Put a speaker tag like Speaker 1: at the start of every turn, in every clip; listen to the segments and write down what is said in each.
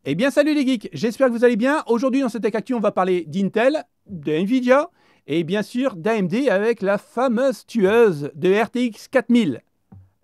Speaker 1: Eh bien salut les geeks, j'espère que vous allez bien. Aujourd'hui dans cette Tech Actu, on va parler d'Intel, de Nvidia et bien sûr d'AMD avec la fameuse tueuse de RTX 4000.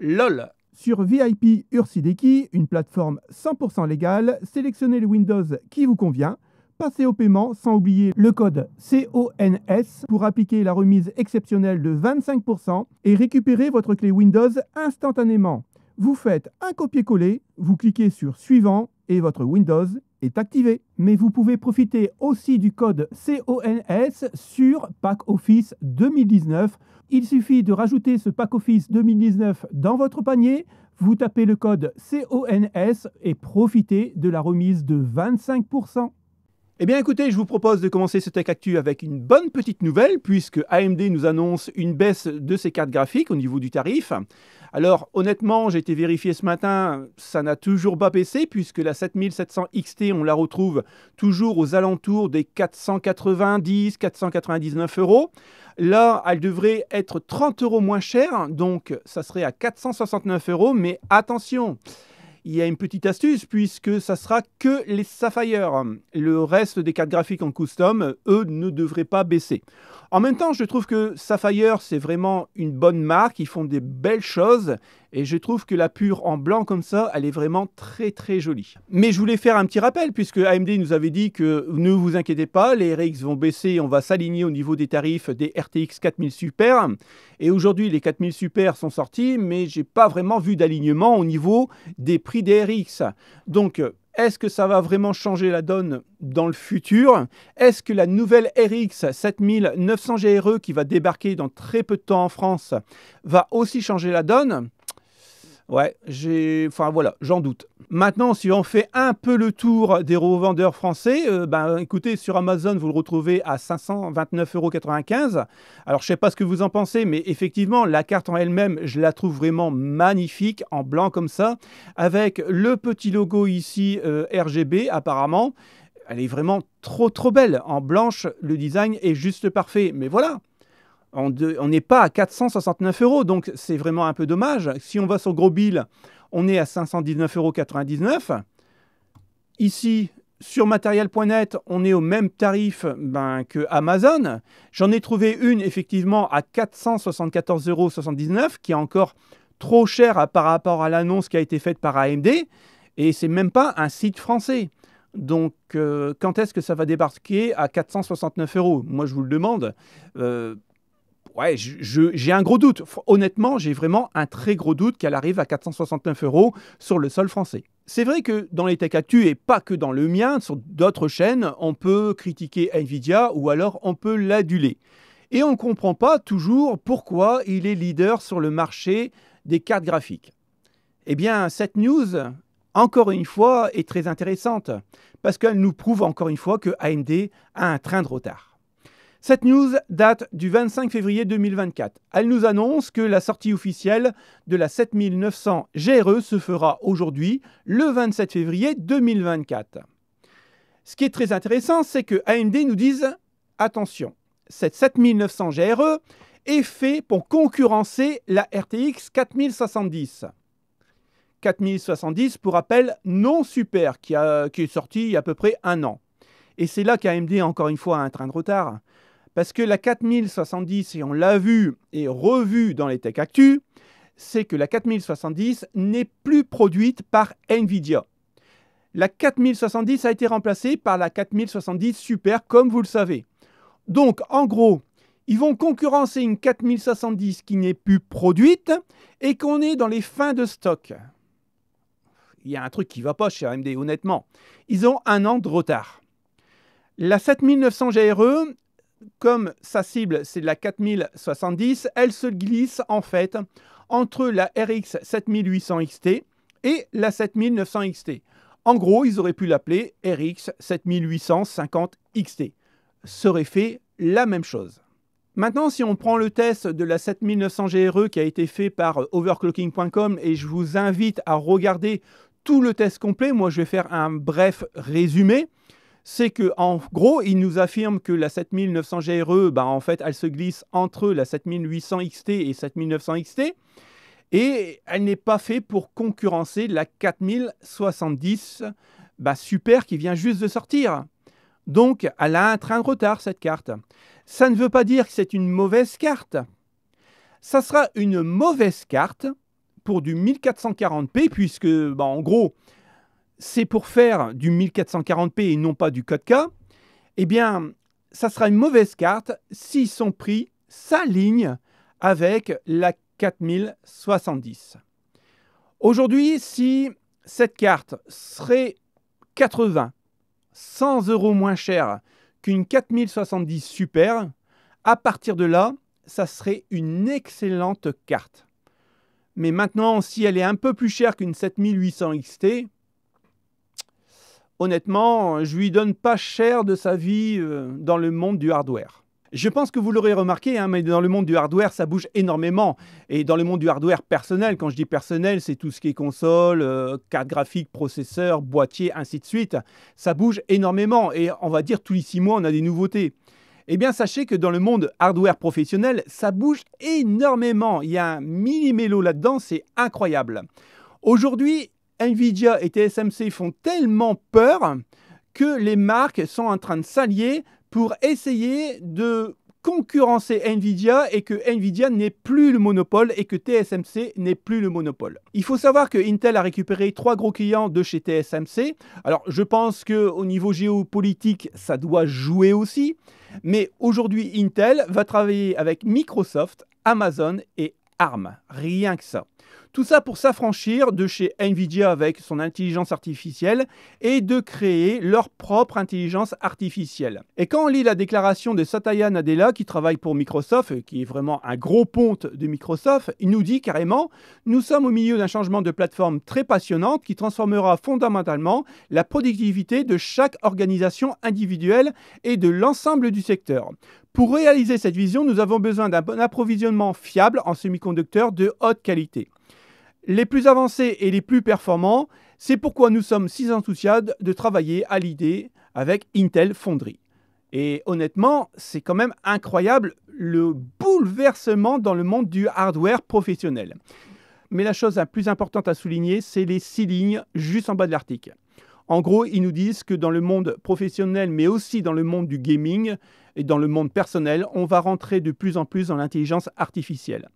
Speaker 1: LOL.
Speaker 2: Sur VIP Ursideki, une plateforme 100% légale, sélectionnez le Windows qui vous convient, passez au paiement sans oublier le code CONS pour appliquer la remise exceptionnelle de 25% et récupérer votre clé Windows instantanément. Vous faites un copier-coller, vous cliquez sur Suivant et votre Windows est activé. Mais vous pouvez profiter aussi du code CONS sur Pack Office 2019. Il suffit de rajouter ce Pack Office 2019 dans votre panier, vous tapez le code CONS et profitez de la remise de 25%.
Speaker 1: Eh bien écoutez, je vous propose de commencer ce Tech Actu avec une bonne petite nouvelle puisque AMD nous annonce une baisse de ses cartes graphiques au niveau du tarif. Alors honnêtement, j'ai été vérifié ce matin, ça n'a toujours pas baissé puisque la 7700 XT, on la retrouve toujours aux alentours des 490-499 euros. Là, elle devrait être 30 euros moins chère, donc ça serait à 469 euros, mais attention, il y a une petite astuce puisque ça sera que les Sapphire. Le reste des cartes graphiques en custom, eux, ne devraient pas baisser. En même temps, je trouve que Sapphire, c'est vraiment une bonne marque. Ils font des belles choses. Et je trouve que la pure en blanc comme ça, elle est vraiment très très jolie. Mais je voulais faire un petit rappel puisque AMD nous avait dit que ne vous inquiétez pas, les RX vont baisser, on va s'aligner au niveau des tarifs des RTX 4000 Super. Et aujourd'hui, les 4000 Super sont sortis, mais j'ai pas vraiment vu d'alignement au niveau des prix des RX. Donc, est-ce que ça va vraiment changer la donne dans le futur? Est-ce que la nouvelle RX 7900 GRE qui va débarquer dans très peu de temps en France va aussi changer la donne? Ouais, j'en doute. Maintenant, si on fait un peu le tour des revendeurs français, écoutez, sur Amazon, vous le retrouvez à 529,95 €. Alors, je ne sais pas ce que vous en pensez, mais effectivement, la carte en elle-même, je la trouve vraiment magnifique, en blanc comme ça, avec le petit logo ici RGB, apparemment. Elle est vraiment trop, trop belle. En blanche, le design est juste parfait. Mais voilà. On n'est pas à 469 €, donc c'est vraiment un peu dommage. Si on va sur Gros Bill, on est à 519,99 €. Ici, sur Material.net, on est au même tarif que Amazon. J'en ai trouvé une effectivement à 474,79 €, qui est encore trop cher par rapport à l'annonce qui a été faite par AMD. Et c'est même pas un site français. Donc, quand est-ce que ça va débarquer à 469 €? Moi, je vous le demande. Ouais, j'ai un gros doute. Honnêtement, j'ai vraiment un très gros doute qu'elle arrive à 469 € sur le sol français. C'est vrai que dans les Tech Actu, et pas que dans le mien, sur d'autres chaînes, on peut critiquer Nvidia ou alors on peut l'aduler. Et on ne comprend pas toujours pourquoi il est leader sur le marché des cartes graphiques. Eh bien, cette news, encore une fois, est très intéressante parce qu'elle nous prouve encore une fois que AMD a un train de retard. Cette news date du 25 février 2024. Elle nous annonce que la sortie officielle de la 7900 GRE se fera aujourd'hui, le 27 février 2024. Ce qui est très intéressant, c'est que AMD nous dise « Attention, cette 7900 GRE est fait pour concurrencer la RTX 4070 ». 4070, pour rappel, non super, qui est sortie il y a à peu près un an. Et c'est là qu'AMD, encore une fois, a un train de retard. Parce que la 4070, et on l'a vu et revu dans les Tech Actu, c'est que la 4070 n'est plus produite par Nvidia. La 4070 a été remplacée par la 4070 Super, comme vous le savez. Donc, en gros, ils vont concurrencer une 4070 qui n'est plus produite et qu'on est dans les fins de stock. Il y a un truc qui ne va pas chez AMD, honnêtement. Ils ont un an de retard. La 7900 GRE, comme sa cible, c'est la 4070, elle se glisse en fait entre la RX 7800 XT et la 7900 XT. En gros, ils auraient pu l'appeler RX 7850 XT. Ça aurait fait la même chose. Maintenant, si on prend le test de la 7900 GRE qui a été fait par overclocking.com, et je vous invite à regarder tout le test complet, moi je vais faire un bref résumé. C'est qu'en gros, il nous affirme que la 7900 GRE, en fait, elle se glisse entre la 7800 XT et 7900 XT. Et elle n'est pas faite pour concurrencer la 4070 Super qui vient juste de sortir. Donc, elle a un train de retard, cette carte. Ça ne veut pas dire que c'est une mauvaise carte. Ça sera une mauvaise carte pour du 1440p, puisque, en gros, c'est pour faire du 1440p et non pas du 4K. Eh bien, ça sera une mauvaise carte si son prix s'aligne avec la 4070. Aujourd'hui, si cette carte serait 80, 100 € moins cher qu'une 4070 Super, à partir de là, ça serait une excellente carte. Mais maintenant, si elle est un peu plus chère qu'une 7800 XT, honnêtement, je lui donne pas cher de sa vie dans le monde du hardware. Je pense que vous l'aurez remarqué, mais dans le monde du hardware, ça bouge énormément. Et dans le monde du hardware personnel, quand je dis personnel, c'est tout ce qui est console, carte graphique, processeur, boîtier, ainsi de suite. Ça bouge énormément et on va dire tous les 6 mois, on a des nouveautés. Eh bien, sachez que dans le monde hardware professionnel, ça bouge énormément. Il y a un millimélo là-dedans, c'est incroyable. Aujourd'hui, Nvidia et TSMC font tellement peur que les marques sont en train de s'allier pour essayer de concurrencer Nvidia et que Nvidia n'ait plus le monopole et que TSMC n'ait plus le monopole. Il faut savoir que Intel a récupéré 3 gros clients de chez TSMC. Alors, je pense qu'au niveau géopolitique, ça doit jouer aussi. Mais aujourd'hui, Intel va travailler avec Microsoft, Amazon et ARM. Rien que ça. Tout ça pour s'affranchir de chez Nvidia avec son intelligence artificielle et de créer leur propre intelligence artificielle. Et quand on lit la déclaration de Satya Nadella, qui travaille pour Microsoft, qui est vraiment un gros ponte de Microsoft, il nous dit carrément « Nous sommes au milieu d'un changement de plateforme très passionnante qui transformera fondamentalement la productivité de chaque organisation individuelle et de l'ensemble du secteur. » Pour réaliser cette vision, nous avons besoin d'un bon approvisionnement fiable en semi-conducteurs de haute qualité. Les plus avancés et les plus performants, c'est pourquoi nous sommes si enthousiastes de travailler à l'idée avec Intel Foundry. Et honnêtement, c'est quand même incroyable le bouleversement dans le monde du hardware professionnel. Mais la chose la plus importante à souligner, c'est les 6 lignes juste en bas de l'article. En gros, ils nous disent que dans le monde professionnel, mais aussi dans le monde du gaming et dans le monde personnel, on va rentrer de plus en plus dans l'intelligence artificielle.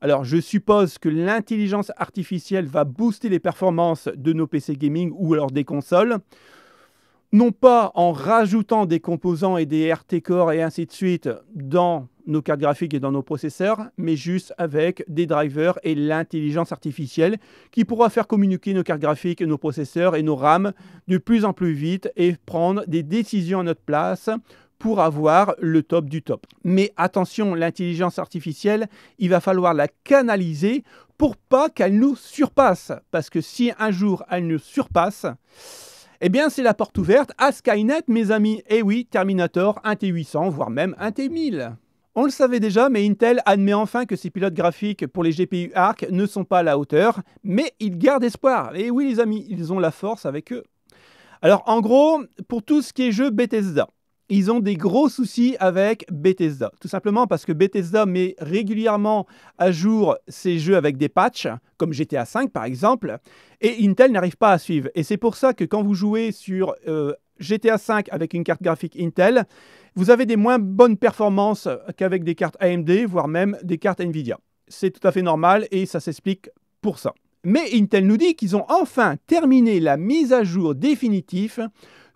Speaker 1: Alors, je suppose que l'intelligence artificielle va booster les performances de nos PC gaming ou alors des consoles, non pas en rajoutant des composants et des RT Core et ainsi de suite dans nos cartes graphiques et dans nos processeurs, mais juste avec des drivers et l'intelligence artificielle qui pourra faire communiquer nos cartes graphiques, nos processeurs et nos RAM de plus en plus vite et prendre des décisions à notre place pour avoir le top du top. Mais attention, l'intelligence artificielle, il va falloir la canaliser pour pas qu'elle nous surpasse. Parce que si un jour elle nous surpasse, eh bien c'est la porte ouverte à Skynet, mes amis. Et oui, Terminator, un T800, voire même un T1000. On le savait déjà, mais Intel admet enfin que ses pilotes graphiques pour les GPU Arc ne sont pas à la hauteur, mais ils gardent espoir. Et oui les amis, ils ont la force avec eux. Alors en gros, pour tout ce qui est jeu Bethesda, ils ont des gros soucis avec Bethesda. Tout simplement parce que Bethesda met régulièrement à jour ses jeux avec des patchs, comme GTA V par exemple, et Intel n'arrive pas à suivre. Et c'est pour ça que quand vous jouez sur GTA V avec une carte graphique Intel, vous avez des moins bonnes performances qu'avec des cartes AMD, voire même des cartes Nvidia. C'est tout à fait normal et ça s'explique pour ça. Mais Intel nous dit qu'ils ont enfin terminé la mise à jour définitive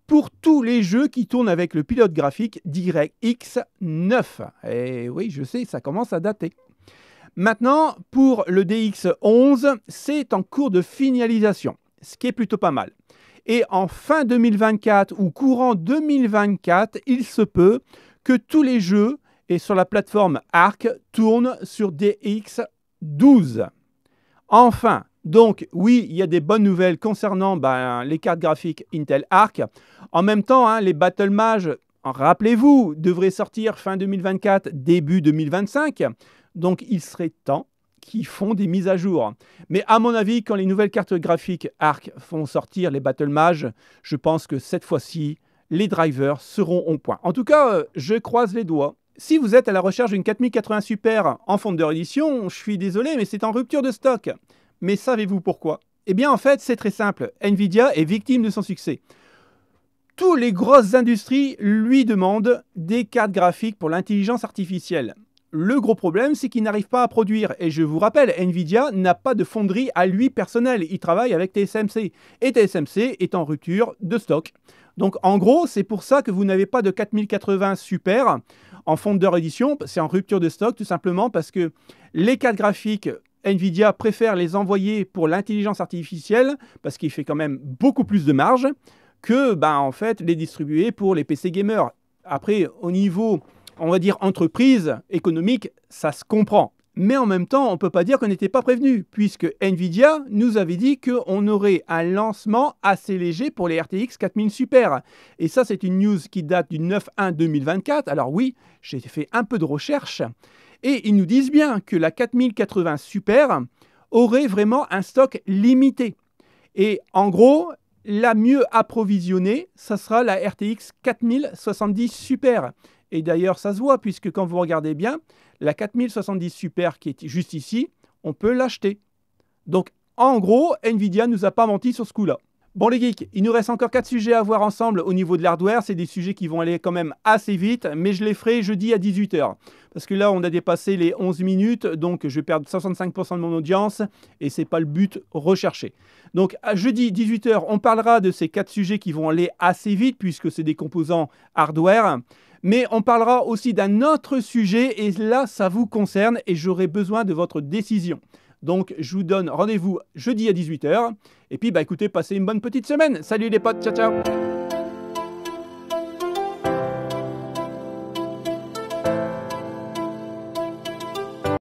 Speaker 1: pour tous les jeux qui tournent avec le pilote graphique DirectX 9. Et oui, je sais, ça commence à dater. Maintenant, pour le DX11, c'est en cours de finalisation, ce qui est plutôt pas mal. Et en fin 2024 ou courant 2024, il se peut que tous les jeux et sur la plateforme Arc tournent sur DX12. Enfin, donc oui, il y a des bonnes nouvelles concernant les cartes graphiques Intel Arc. En même temps, les Battle Mage, rappelez-vous, devraient sortir fin 2024, début 2025. Donc il serait temps qu'ils font des mises à jour. Mais à mon avis, quand les nouvelles cartes graphiques Arc font sortir les Battle Mage, je pense que cette fois-ci, les drivers seront au point. En tout cas, je croise les doigts. Si vous êtes à la recherche d'une 4080 Super en Founder Edition, je suis désolé, mais c'est en rupture de stock. Mais savez-vous pourquoi? Eh bien, en fait, c'est très simple. Nvidia est victime de son succès. Toutes les grosses industries lui demandent des cartes graphiques pour l'intelligence artificielle. Le gros problème, c'est qu'il n'arrive pas à produire. Et je vous rappelle, Nvidia n'a pas de fonderie à lui personnel. Il travaille avec TSMC. Et TSMC est en rupture de stock. Donc en gros, c'est pour ça que vous n'avez pas de 4080 Super en fondeur édition. C'est en rupture de stock tout simplement parce que les cartes graphiques Nvidia préfère les envoyer pour l'intelligence artificielle parce qu'il fait quand même beaucoup plus de marge que en fait, les distribuer pour les PC gamers. Après, au niveau, on va dire, entreprise économique, ça se comprend. Mais en même temps, on ne peut pas dire qu'on n'était pas prévenu, puisque Nvidia nous avait dit qu'on aurait un lancement assez léger pour les RTX 4000 Super. Et ça, c'est une news qui date du 9/1/2024. Alors oui, j'ai fait un peu de recherche. Et ils nous disent bien que la 4080 Super aurait vraiment un stock limité. Et en gros, la mieux approvisionnée, ça sera la RTX 4070 Super. Et d'ailleurs, ça se voit, puisque quand vous regardez bien, la 4070 Super qui est juste ici, on peut l'acheter. Donc, en gros, Nvidia ne nous a pas menti sur ce coup-là. Bon les geeks, il nous reste encore 4 sujets à voir ensemble au niveau de l'hardware. C'est des sujets qui vont aller quand même assez vite, mais je les ferai jeudi à 18 h. Parce que là, on a dépassé les 11 minutes, donc je vais perdre 65% de mon audience, et ce n'est pas le but recherché. Donc à jeudi 18 h, on parlera de ces 4 sujets qui vont aller assez vite, puisque c'est des composants hardware. Mais on parlera aussi d'un autre sujet, et là, ça vous concerne, et j'aurai besoin de votre décision. Donc, je vous donne rendez-vous jeudi à 18 h. Et puis, écoutez, passez une bonne petite semaine. Salut les potes, ciao, ciao.